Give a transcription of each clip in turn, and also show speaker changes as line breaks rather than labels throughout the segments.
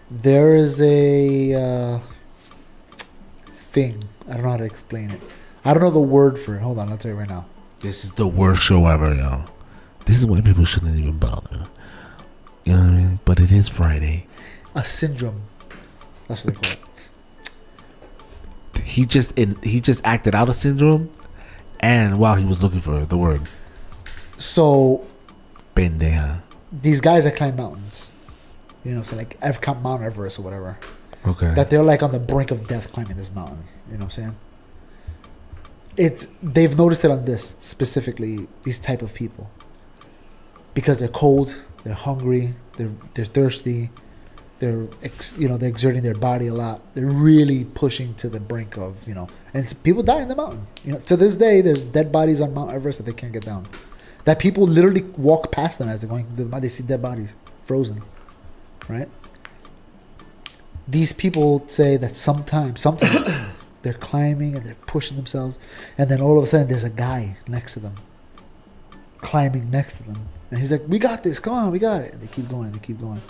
There is a thing. I don't know how to explain it. I don't know the word for it. Hold on, I'll tell you right now.
This is the worst show ever, yo. This is why people shouldn't even bother. You know what I mean? But it is Friday.
A syndrome. That's what they call it.
He just acted out a syndrome, and while he was looking for the word.
So,
Pendeja.
these guys that climb mountains, you know, so like Mount Everest or whatever.
Okay.
That they're like on the brink of death climbing this mountain. You know what I'm saying? They've noticed it on this specifically. These type of people, because they're cold, they're hungry, they're thirsty. They're exerting their body a lot. They're really pushing to the brink of, and people die in the mountain. To this day, there's dead bodies on Mount Everest that they can't get down. That people literally walk past them as they're going. They see dead bodies frozen, right? These people say that sometimes they're climbing and they're pushing themselves, and then all of a sudden there's a guy next to them, climbing next to them, and he's like, "We got this. Come on, we got it." And they keep going and they keep going.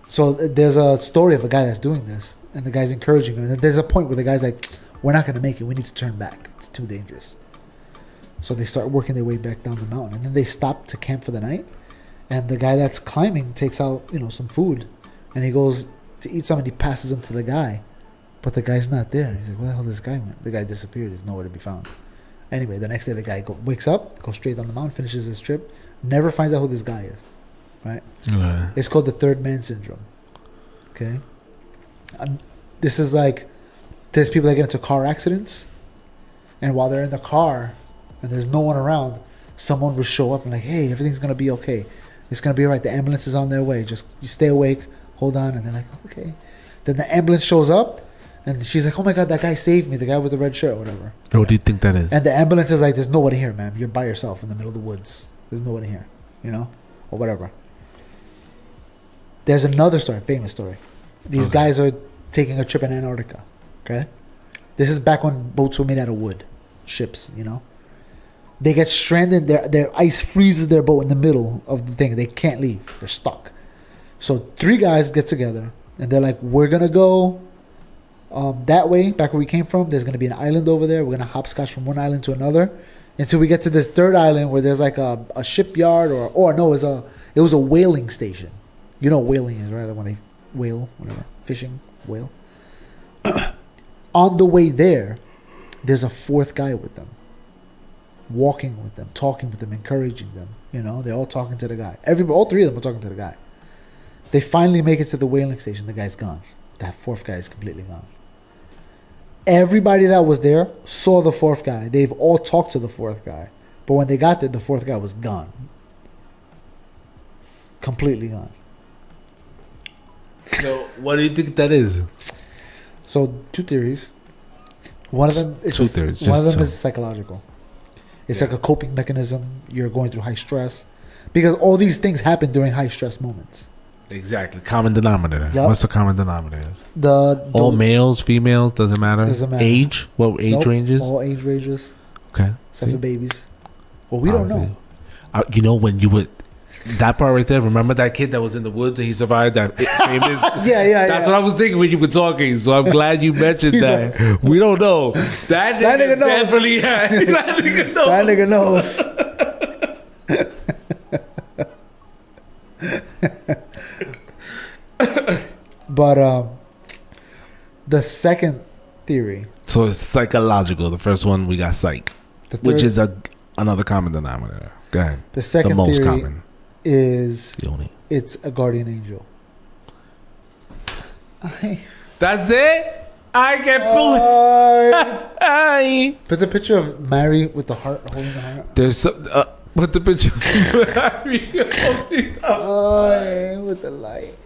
So there's a story of a guy that's doing this, and the guy's encouraging him. And then there's a point where the guy's like, "We're not going to make it. We need to turn back. It's too dangerous." So they start working their way back down the mountain. And then they stop to camp for the night. And the guy that's climbing takes out, some food. And he goes to eat some, and he passes them to the guy. But the guy's not there. He's like, "Where the hell did this guy went?" The guy disappeared. He's nowhere to be found. Anyway, the next day the guy wakes up, goes straight down the mountain, finishes his trip, never finds out who this guy is. Right?
Okay.
It's called the third man syndrome. Okay? And this is like, there's people that get into car accidents, and while they're in the car and there's no one around, someone will show up and like, "Hey, everything's going to be okay. It's going to be all right. The ambulance is on their way. Just you stay awake, hold on." And they're like, "Okay." Then the ambulance shows up, and she's like, "Oh my God, that guy saved me, the guy with the red shirt," or whatever.
What do you think that is?
And the ambulance is like, "There's nobody here, ma'am. You're by yourself in the middle of the woods. There's nobody here," or whatever. There's another story, famous story. These guys are taking a trip in Antarctica. Okay? This is back when boats were made out of wood. Ships, They get stranded. Their ice freezes their boat in the middle of the thing. They can't leave. They're stuck. So 3 guys get together, and they're like, "We're going to go that way, back where we came from. There's going to be an island over there. We're going to hopscotch from one island to another until we get to this third island where there's like a shipyard no, it was a whaling station. You know what whaling is, right? Like when they whale, whatever, fishing, whale. On the way there, there's a 4th guy with them, walking with them, talking with them, encouraging them. They're all talking to the guy. All 3 of them are talking to the guy. They finally make it to the whaling station. The guy's gone. That 4th guy is completely gone. Everybody that was there saw the 4th guy. They've all talked to the 4th guy. But when they got there, the 4th guy was gone. Completely gone.
So, what do you think that is?
So, 2 theories. One of them is psychological. It's like a coping mechanism. You're going through high stress. Because all these things happen during high stress moments.
Exactly. Common denominator.
Yep.
What's the common denominator?
All
males, females, doesn't matter. Age? What age ranges?
All age ranges.
Okay.
Except for babies. Well, we don't know.
When you would... That part right there, remember that kid that was in the woods and he survived that famous...
yeah.
That's what I was thinking when you were talking, so I'm glad you mentioned that. Like, we don't know. That nigga knows. Definitely had. That nigga knows.
That nigga knows. But the second theory...
So it's psychological. The first one, we got psych, which is another common denominator. Go ahead.
The second
the most
theory
common.
Is it's a guardian angel.
That's it? I can
put the picture of Mary with the heart, holding the heart.
There's put the picture of Mary holding the heart.
With the light.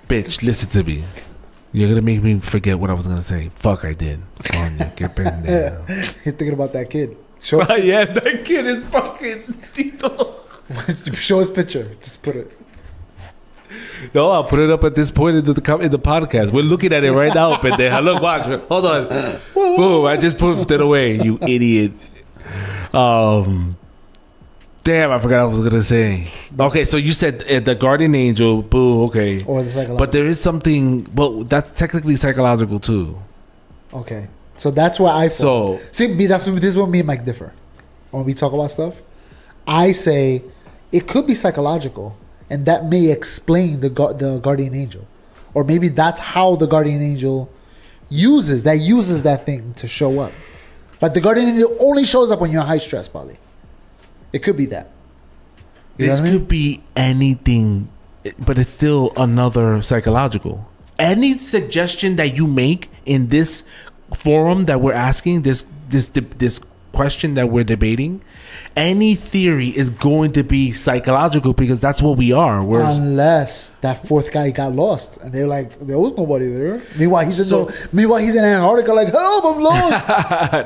Bitch, listen to me. You're gonna make me forget what I was gonna say. Fuck, I did. On you, get back there.
You're thinking about that kid.
Yeah, that kid is fucking Tito.
Show his picture. Just put it.
No, I'll put it up at this point in the podcast. We're looking at it right now, pendeja. Look, watch. Hold on. Boom, I just put it away, you idiot. Damn, I forgot what I was gonna say. Okay, so you said the guardian angel, boo, okay.
Or the psychological.
But there is something, well, that's technically psychological too.
Okay. So that's where I fall.
So,
See, this is where me and Mike differ. When we talk about stuff, I say it could be psychological, and that may explain the guardian angel. Or maybe that's how the guardian angel uses that thing to show up. Like the guardian angel only shows up when you're high stress, probably. It could be that.
this could be anything, but it's still another psychological. Any suggestion that you make in this forum that we're asking, this question that we're debating, any theory is going to be psychological because that's what we are.
Unless that fourth guy got lost and they're like, there was nobody there. Meanwhile, he's in Antarctica, like, help, I'm lost.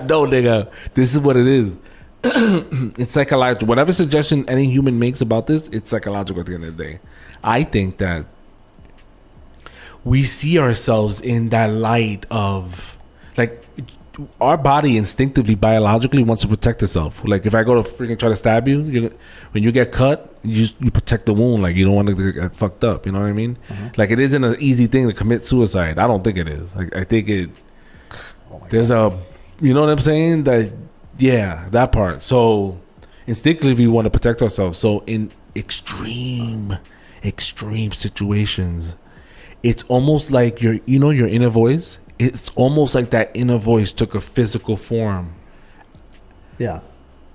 No, nigga, this is what it is. It's psychological. Whatever suggestion any human makes about this, it's psychological at the end of the day. I think that we see ourselves in that light of, like, our body instinctively, biologically wants to protect itself. Like, if I go to freaking try to stab you, when you get cut, you protect the wound. Like, you don't want to get fucked up. You know what I mean? Mm-hmm. Like, it isn't an easy thing to commit suicide. I don't think it is. Like, I think it. There's God. You know what I'm saying? That part. So, instinctively, we want to protect ourselves. So, in extreme situations, it's almost like your inner voice. It's almost like that inner voice took a physical form.
Yeah.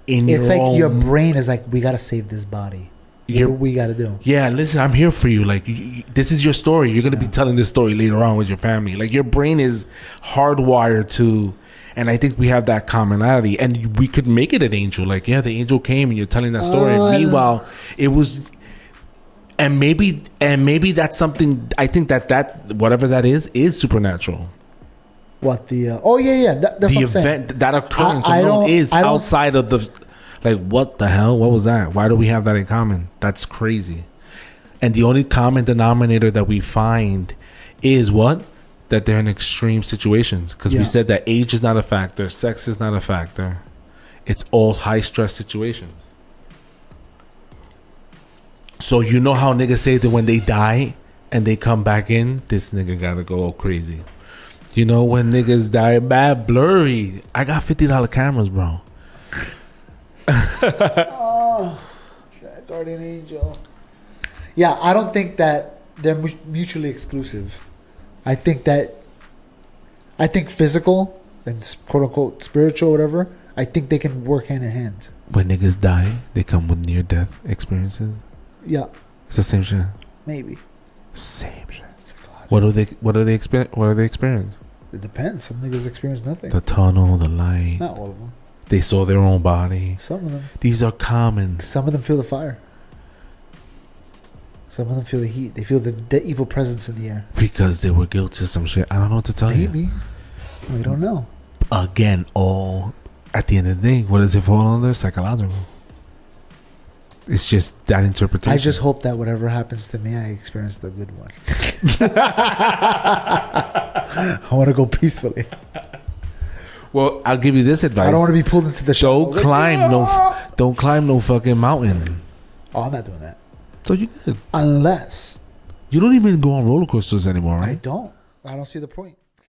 It's like your brain is like, we got to save this body. What do we got to do? Yeah,
listen, I'm here for you. Like, this is your story. You're going to be telling this story later on with your family. Like, your brain is hardwired to, and I think we have that commonality. And we could make it an angel. Like, yeah, the angel came and you're telling that story. Meanwhile, it was... And maybe that's something, I think that whatever that is supernatural.
What that's the what I'm saying.
Event, that occurrence is outside of the, like, what the hell? What was that? Why do we have that in common? That's crazy. And the only common denominator that we find is what? That they're in extreme situations. Because we said that age is not a factor, sex is not a factor. It's all high stress situations. So you know how niggas say that when they die and they come back in, this nigga gotta go all crazy. You know when niggas die bad, blurry. I got $50 cameras, bro.
Oh, that guardian angel. Yeah, I don't think that they're mutually exclusive. I think physical and quote unquote spiritual, whatever, I think they can work hand in hand.
When niggas die, they come with near death experiences.
Yeah,
it's the same shit.
Maybe
same shit. What do they experience?
It depends. Some niggas experience nothing.
The tunnel, the light.
Not all of them.
They saw their own body.
Some of them.
These are common.
Some of them feel the fire. Some of them feel the heat. They feel the evil presence in the air
because they were guilty of some shit. I don't know what to tell you.
Maybe. We don't know.
Again, all at the end of the day, what does it fall under? Psychological. It's just that interpretation.
I just hope that whatever happens to me, I experience the good one. I want to go peacefully.
Well, I'll give you this advice.
I don't want to be pulled into the show.
Don't climb no fucking mountain.
Oh, I'm not doing that.
So you good.
Unless.
You don't even go on roller coasters anymore, right?
I don't see the point.